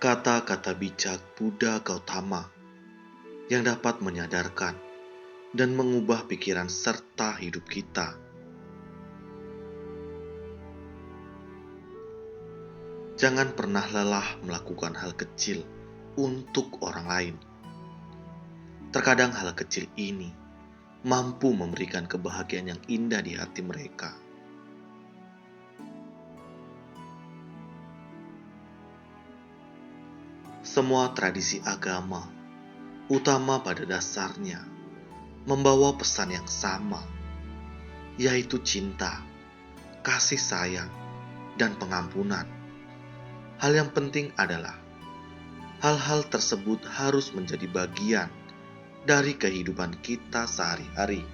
Kata-kata bijak Buddha Gautama yang dapat menyadarkan dan mengubah pikiran serta hidup kita. Jangan pernah lelah melakukan hal kecil untuk orang lain. Terkadang hal kecil ini mampu memberikan kebahagiaan yang indah di hati mereka. Semua tradisi agama, utama pada dasarnya, membawa pesan yang sama, yaitu cinta, kasih sayang, dan pengampunan. Hal yang penting adalah hal-hal tersebut harus menjadi bagian dari kehidupan kita sehari-hari.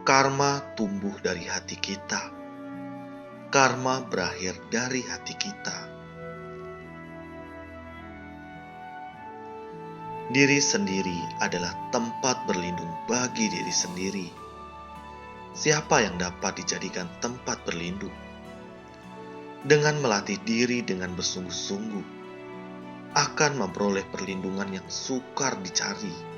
Karma tumbuh dari hati kita. Karma berakhir dari hati kita. Diri sendiri adalah tempat berlindung bagi diri sendiri. Siapa yang dapat dijadikan tempat berlindung? Dengan melatih diri dengan bersungguh-sungguh, akan memperoleh perlindungan yang sukar dicari.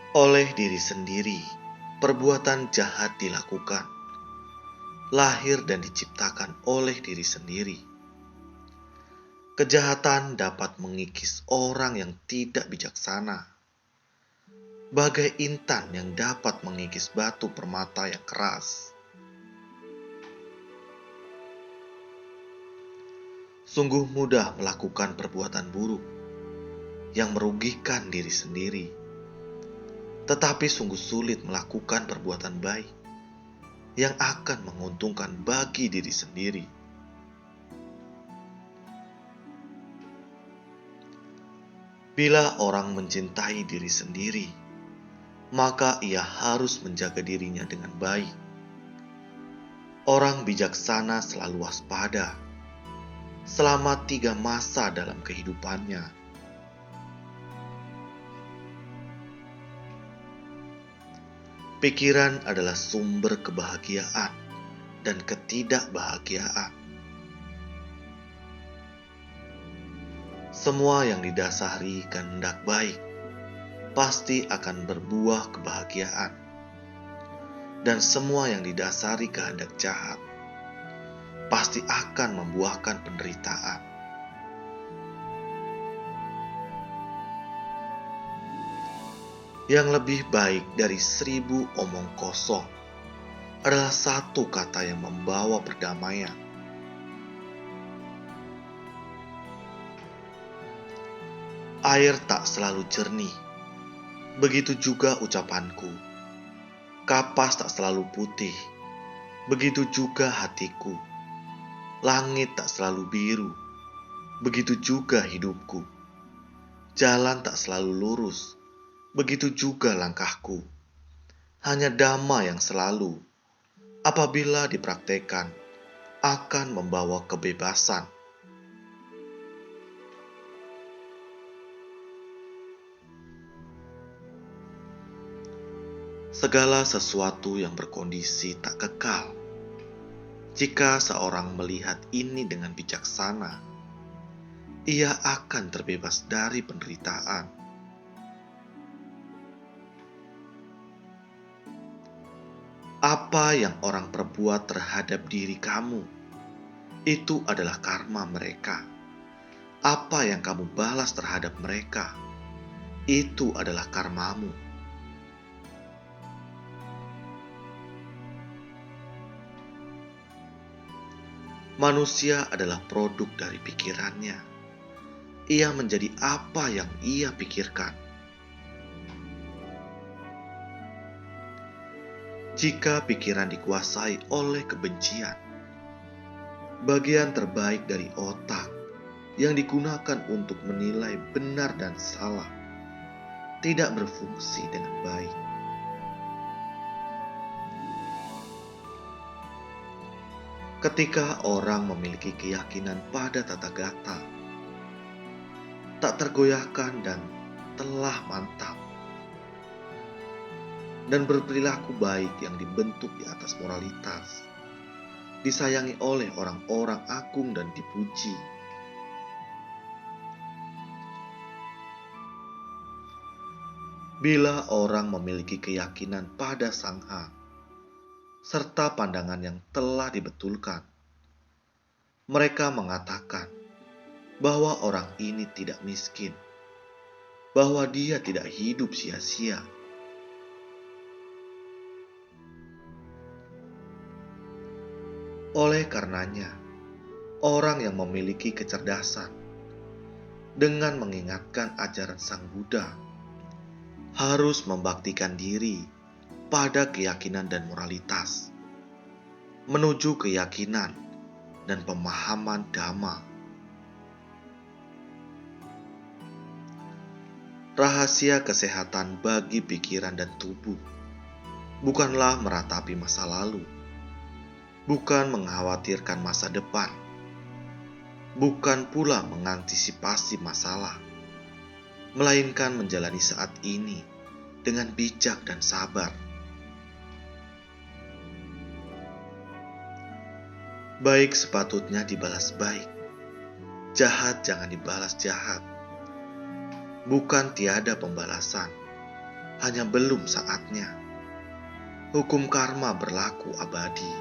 Oleh diri sendiri, perbuatan jahat dilakukan, lahir dan diciptakan oleh diri sendiri. Kejahatan dapat mengikis orang yang tidak bijaksana, bagai intan yang dapat mengikis batu permata yang keras. Sungguh mudah melakukan perbuatan buruk yang merugikan diri sendiri, tetapi sungguh sulit melakukan perbuatan baik yang akan menguntungkan bagi diri sendiri. Bila orang mencintai diri sendiri, maka ia harus menjaga dirinya dengan baik. Orang bijaksana selalu waspada selama 3 masa dalam kehidupannya. Pikiran adalah sumber kebahagiaan dan ketidakbahagiaan. Semua yang didasari kehendak baik pasti akan berbuah kebahagiaan. Dan semua yang didasari kehendak jahat pasti akan membuahkan penderitaan. Yang lebih baik dari 1000 omong kosong adalah satu kata yang membawa perdamaian. Air tak selalu jernih, begitu juga ucapanku. Kapas tak selalu putih, begitu juga hatiku. Langit tak selalu biru, begitu juga hidupku. Jalan tak selalu lurus, begitu juga langkahku. Hanya dhamma yang selalu, apabila dipraktekkan, akan membawa kebebasan. Segala sesuatu yang berkondisi tak kekal. Jika seorang melihat ini dengan bijaksana, ia akan terbebas dari penderitaan. Apa yang orang perbuat terhadap diri kamu, itu adalah karma mereka. Apa yang kamu balas terhadap mereka, itu adalah karmamu. Manusia adalah produk dari pikirannya. Ia menjadi apa yang ia pikirkan. Jika pikiran dikuasai oleh kebencian, bagian terbaik dari otak yang digunakan untuk menilai benar dan salah tidak berfungsi dengan baik. Ketika orang memiliki keyakinan pada Tathagata, tak tergoyahkan dan telah mantap, dan berperilaku baik yang dibentuk di atas moralitas, disayangi oleh orang-orang agung dan dipuji. Bila orang memiliki keyakinan pada Sang Hyang, serta pandangan yang telah dibetulkan, mereka mengatakan bahwa orang ini tidak miskin, bahwa dia tidak hidup sia-sia. Oleh karenanya, orang yang memiliki kecerdasan dengan mengingatkan ajaran Sang Buddha harus membaktikan diri pada keyakinan dan moralitas, menuju keyakinan dan pemahaman Dhamma. Rahasia kesehatan bagi pikiran dan tubuh bukanlah meratapi masa lalu, bukan mengkhawatirkan masa depan, bukan pula mengantisipasi masalah, melainkan menjalani saat ini dengan bijak dan sabar. Baik sepatutnya dibalas baik, jahat jangan dibalas jahat. Bukan tiada pembalasan, hanya belum saatnya. Hukum karma berlaku abadi.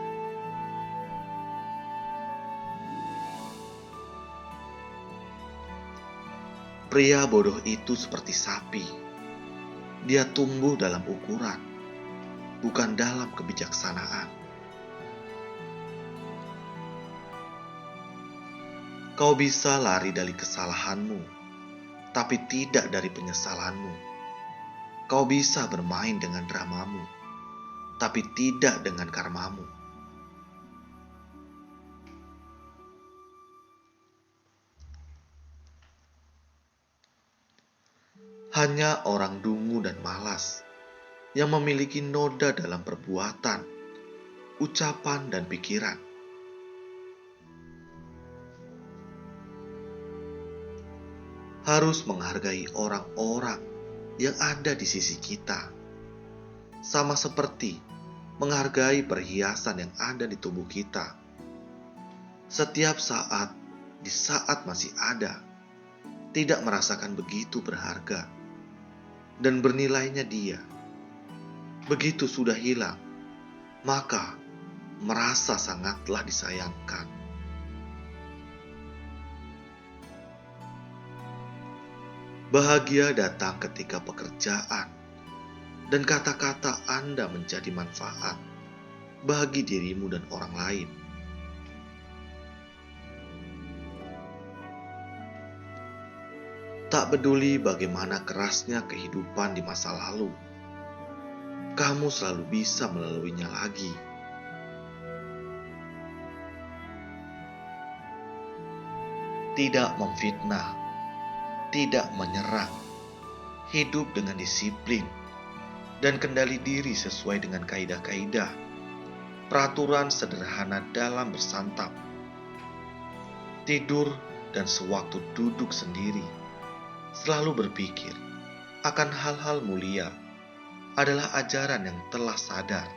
Pria bodoh itu seperti sapi. Dia tumbuh dalam ukuran, bukan dalam kebijaksanaan. Kau bisa lari dari kesalahanmu, tapi tidak dari penyesalanmu. Kau bisa bermain dengan dramamu, tapi tidak dengan karmamu. Hanya orang dungu dan malas yang memiliki noda dalam perbuatan, ucapan, dan pikiran. Harus menghargai orang-orang yang ada di sisi kita, sama seperti menghargai perhiasan yang ada di tubuh kita. Setiap saat, di saat masih ada, tidak merasakan begitu berharga dan bernilainya dia. Begitu sudah hilang, maka merasa sangatlah disayangkan. Bahagia datang ketika pekerjaan dan kata-kata Anda menjadi manfaat bagi dirimu dan orang lain. Tak peduli bagaimana kerasnya kehidupan di masa lalu, kamu selalu bisa melaluinya lagi. Tidak memfitnah, tidak menyerang, hidup dengan disiplin, dan kendali diri sesuai dengan kaidah-kaidah, peraturan sederhana dalam bersantap, tidur, dan sewaktu duduk sendiri, selalu berpikir akan hal-hal mulia adalah ajaran yang telah sadar.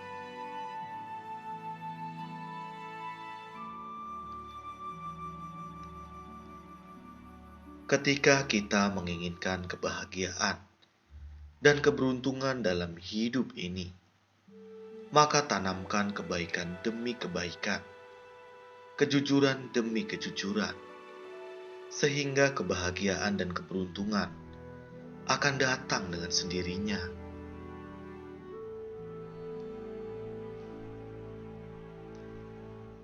Ketika kita menginginkan kebahagiaan dan keberuntungan dalam hidup ini, maka tanamkan kebaikan demi kebaikan, kejujuran demi kejujuran, sehingga kebahagiaan dan keberuntungan akan datang dengan sendirinya.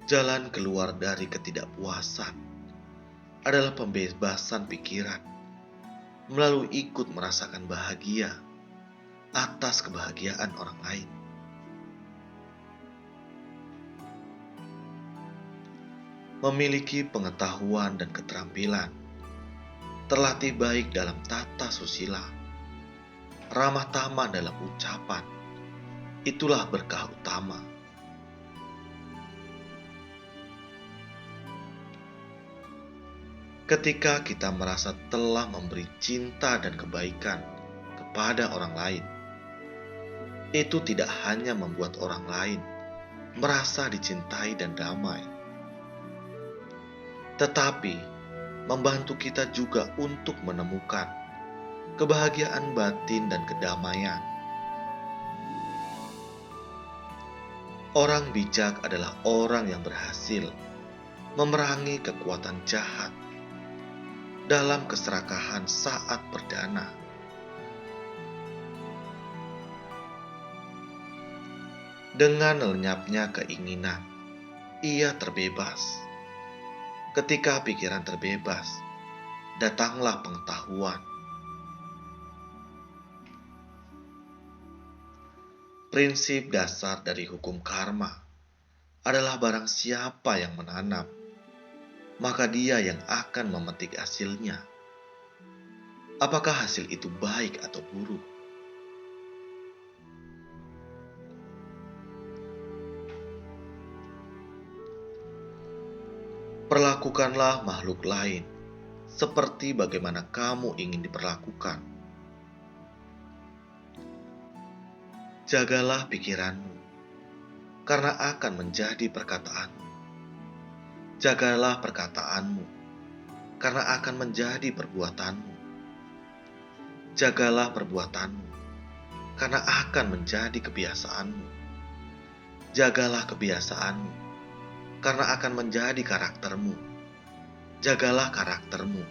Jalan keluar dari ketidakpuasan adalah pembebasan pikiran melalui ikut merasakan bahagia atas kebahagiaan orang lain. Memiliki pengetahuan dan keterampilan, terlatih baik dalam tata susila, ramah tamah dalam ucapan, itulah berkah utama. Ketika kita merasa telah memberi cinta dan kebaikan kepada orang lain, itu tidak hanya membuat orang lain merasa dicintai dan damai, tetapi membantu kita juga untuk menemukan kebahagiaan batin dan kedamaian. Orang bijak adalah orang yang berhasil memerangi kekuatan jahat dalam keserakahan saat berdana. Dengan lenyapnya keinginan, ia terbebas. Ketika pikiran terbebas, datanglah pengetahuan. Prinsip dasar dari hukum karma adalah barang siapa yang menanam, maka dia yang akan memetik hasilnya. Apakah hasil itu baik atau buruk? Perlakukanlah makhluk lain seperti bagaimana kamu ingin diperlakukan. Jagalah pikiranmu, karena akan menjadi perkataanmu. Jagalah perkataanmu, karena akan menjadi perbuatanmu. Jagalah perbuatanmu, karena akan menjadi kebiasaanmu. Jagalah kebiasaanmu, karena akan menjadi karaktermu. Jagalah karaktermu,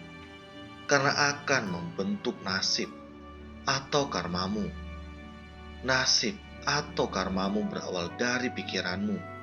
karena akan membentuk nasib atau karmamu. Nasib atau karmamu berawal dari pikiranmu